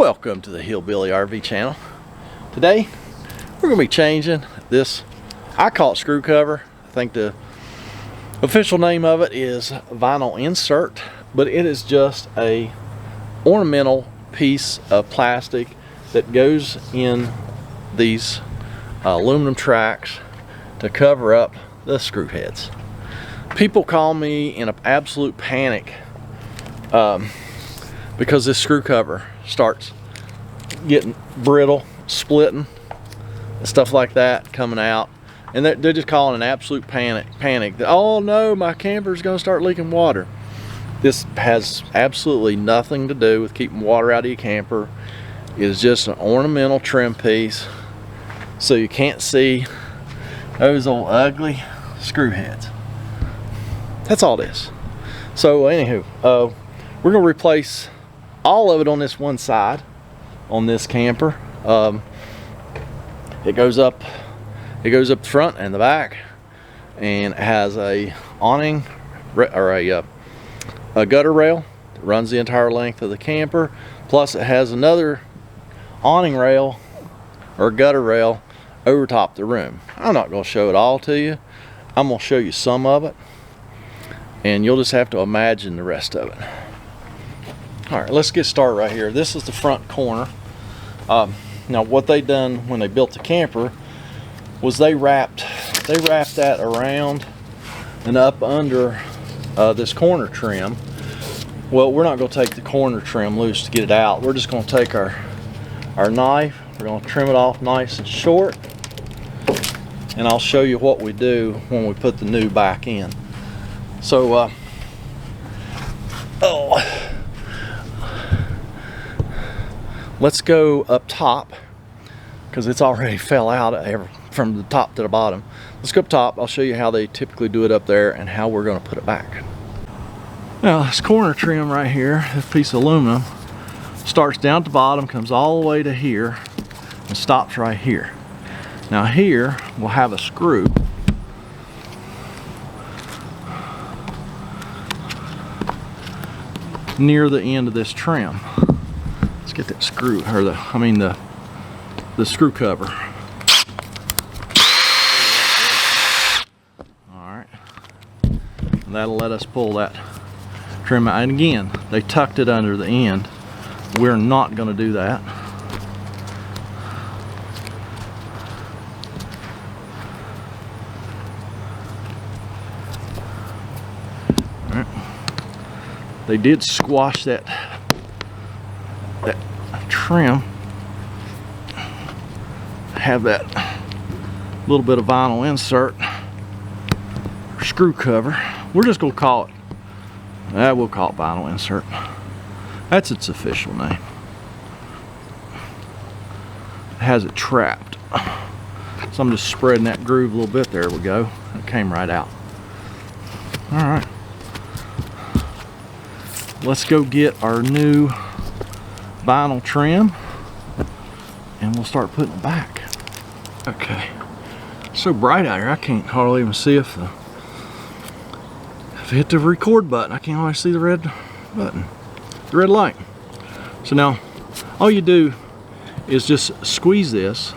Welcome to the Hillbilly RV channel. Today we're going to be changing this, I call it screw cover. I think the official name of it is vinyl insert, but it is just a ornamental piece of plastic that goes in these aluminum tracks to cover up the screw heads. People call me in an absolute panic because this screw cover starts getting brittle, splitting, and stuff like that coming out, and they're just calling an absolute panic that, oh no, my camper's gonna start leaking water. This has absolutely nothing to do with keeping water out of your camper. It is just an ornamental trim piece so you can't see those old ugly screw heads. That's all it is. So anywho, we're gonna replace all of it on this one side on this camper. It goes up front and the back, and it has a awning or a gutter rail that runs the entire length of the camper, plus it has another awning rail or gutter rail over top the room. I'm not going to show it all to you. I'm going to show you some of it, and you'll just have to imagine the rest of it. All right, let's get started right here. This is the front corner. Now what they done when they built the camper was they wrapped that around and up under this corner trim. Well, we're not going to take the corner trim loose to get it out. We're just going to take our knife. We're going to trim it off nice and short, and I'll show you what we do when we put the new back in. So let's go up top because it's already fell out from the top to the bottom. Let's go up top. I'll show you how they typically do it up there and how we're going to put it back. Now this corner trim right here, this piece of aluminum, starts down at the bottom, comes all the way to here, and stops right here. Now here we'll have a screw near the end of this trim. Let's get that screw, or the screw cover. Alright, and that'll let us pull that trim out. And again, they tucked it under the end. We're not going to do that. Alright. They did squash that trim, have that little bit of vinyl insert or screw cover. We're just gonna call it, we'll call it vinyl insert. That's its official name. It has it trapped, so I'm just spreading that groove a little bit. There we go. It came right out. All right, let's go get our new vinyl trim and we'll start putting it back. Okay, it's so bright out here I can't hardly even see if I hit the record button. I can't always see the red button, the red light. So now all you do is just squeeze this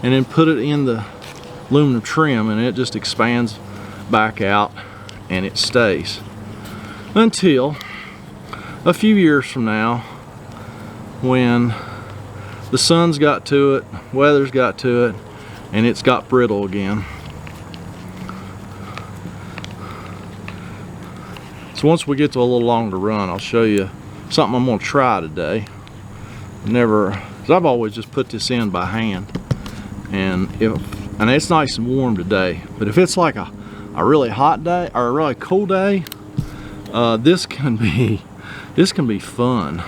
and then put it in the aluminum trim, and it just expands back out and it stays until a few years from now, when the sun's got to it, weather's got to it, and it's got brittle again. So once we get to a little longer run, I'll show you something I'm going to try today. Because I've always just put this in by hand, and it's nice and warm today. But if it's like a really hot day or a really cold day, this can be fun.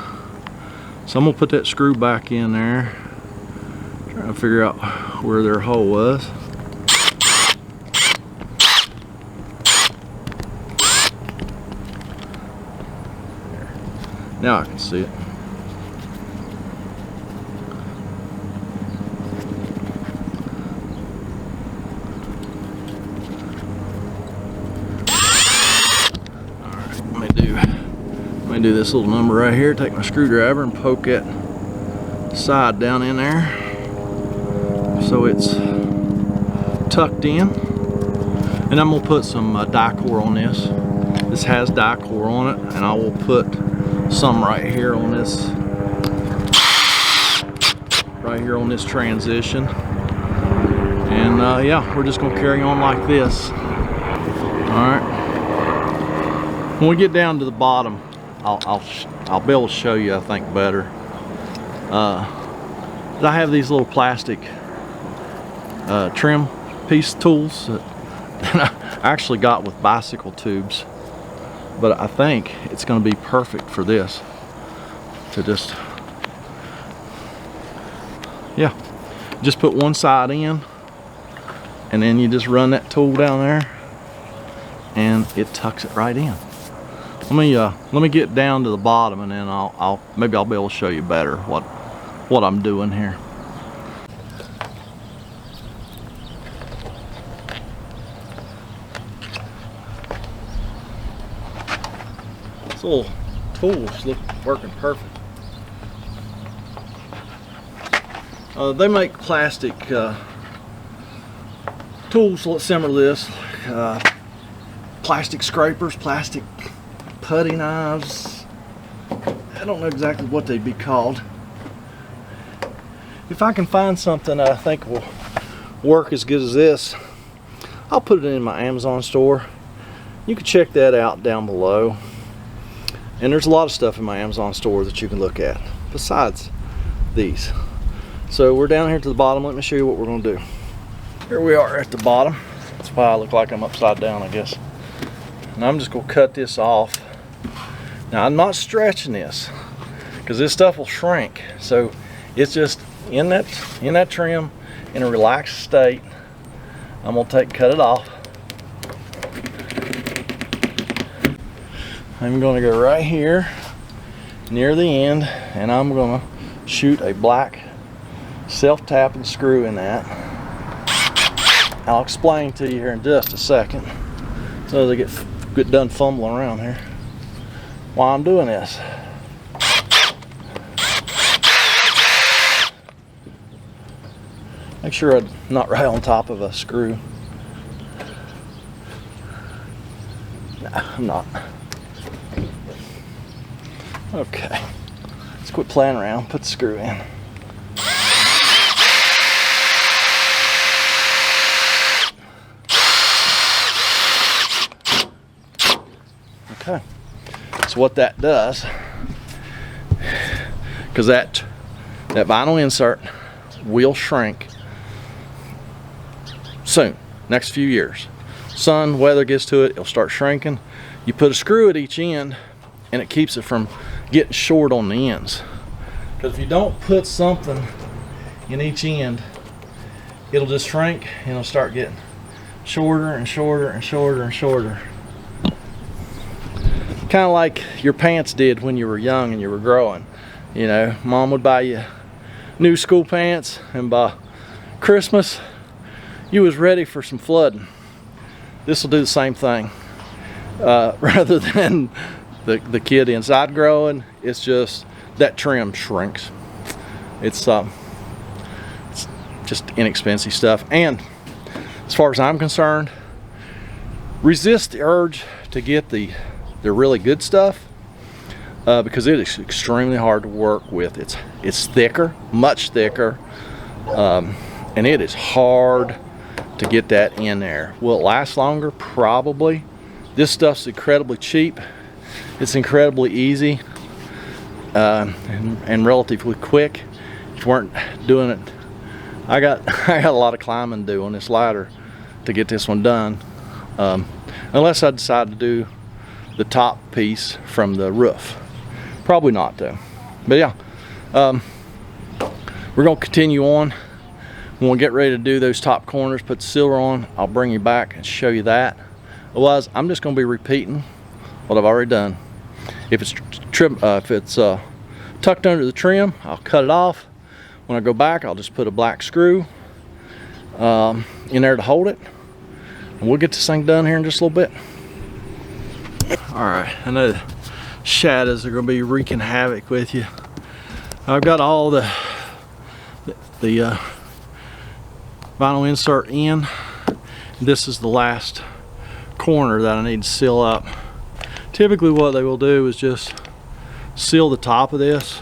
So I'm gonna put that screw back in there, trying to figure out where their hole was. Now I can see it. All right, let me do this little number right here. Take my screwdriver and poke it side down in there so it's tucked in. And I'm gonna put some Dicor on this. This has Dicor on it, and I will put some right here on this, transition. And yeah, we're just gonna carry on like this. All right. When we get down to the bottom, I'll be able to show you, I think, better. I have these little plastic trim piece tools that I actually got with bicycle tubes, but I think it's going to be perfect for this. To just, yeah, just put one side in, and then you just run that tool down there, and it tucks it right in. Let me get down to the bottom, and then maybe I'll be able to show you better what I'm doing here. These little tools look working perfect. They make plastic tools similar to this, plastic scrapers, plastic putty knives. I don't know exactly what they'd be called. If I can find something that I think will work as good as this, I'll put it in my Amazon store. You can check that out down below. And there's a lot of stuff in my Amazon store that you can look at besides these. So we're down here to the bottom. Let me show you what we're going to do. Here we are at the bottom. That's why I look like I'm upside down, I guess. And I'm just going to cut this off. Now I'm not stretching this because this stuff will shrink. So it's just in that trim in a relaxed state. I'm going to cut it off. I'm going to go right here near the end, and I'm going to shoot a black self-tapping screw in that. I'll explain to you here in just a second, so as I get done fumbling around here while I'm doing this. Make sure I'm not right on top of a screw. No, I'm not. Okay, let's quit playing around, put the screw in. Okay, so what that does, because that vinyl insert will shrink soon, next few years. Sun, weather gets to it, it'll start shrinking. You put a screw at each end, and it keeps it from getting short on the ends. Because if you don't put something in each end, it'll just shrink and it'll start getting shorter and shorter and shorter and shorter. Kind of like your pants did when you were young and you were growing. You know, mom would buy you new school pants, and by Christmas you was ready for some flooding. This will do the same thing. Rather than the kid inside growing, it's just that trim shrinks. It's just inexpensive stuff. And as far as I'm concerned, resist the urge to get the really good stuff, because it is extremely hard to work with. It's thicker, much thicker, and it is hard to get that in there. Will it last longer? Probably. This stuff's incredibly cheap. It's incredibly easy and relatively quick. If you weren't doing it, I got a lot of climbing to do on this ladder to get this one done. Unless I decide to do the top piece from the roof. Probably not though. But yeah, we're gonna continue on. When we get ready to do those top corners, put the silver on, I'll bring you back and show you that. Otherwise, I'm just gonna be repeating what I've already done. If it's tucked under the trim, I'll cut it off. When I go back, I'll just put a black screw in there to hold it. And we'll get this thing done here in just a little bit. All right, I know the shadows are gonna be wreaking havoc with you. I've got all the the vinyl insert in. This is the last corner that I need to seal up. Typically what they will do is just seal the top of this.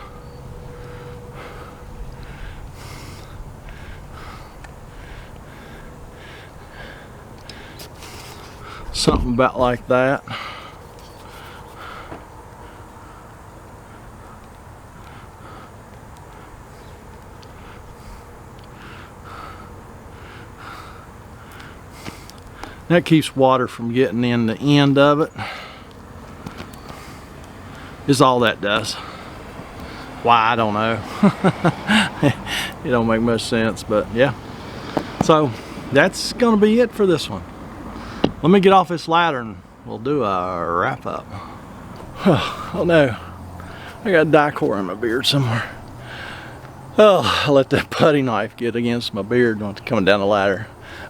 Something about like that. That keeps water from getting in the end of it. Is all that does. Why, I don't know. It don't make much sense, but yeah. So that's gonna be it for this one. Let me get off this ladder and we'll do a wrap up. Oh no, I got dicor in my beard somewhere. Oh, I let that putty knife get against my beard coming down the ladder.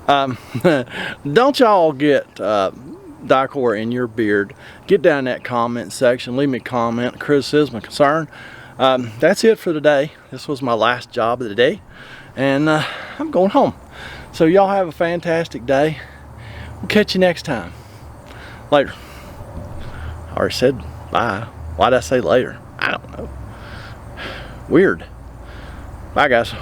Don't y'all get dicor in your beard? Get down in that comment section, leave me a comment, criticism, a concern. That's it for today. This was my last job of the day, and I'm going home. So y'all have a fantastic day. We'll catch you next time. Later. I already said bye. Why did I say later? I don't know. Weird. Bye, guys.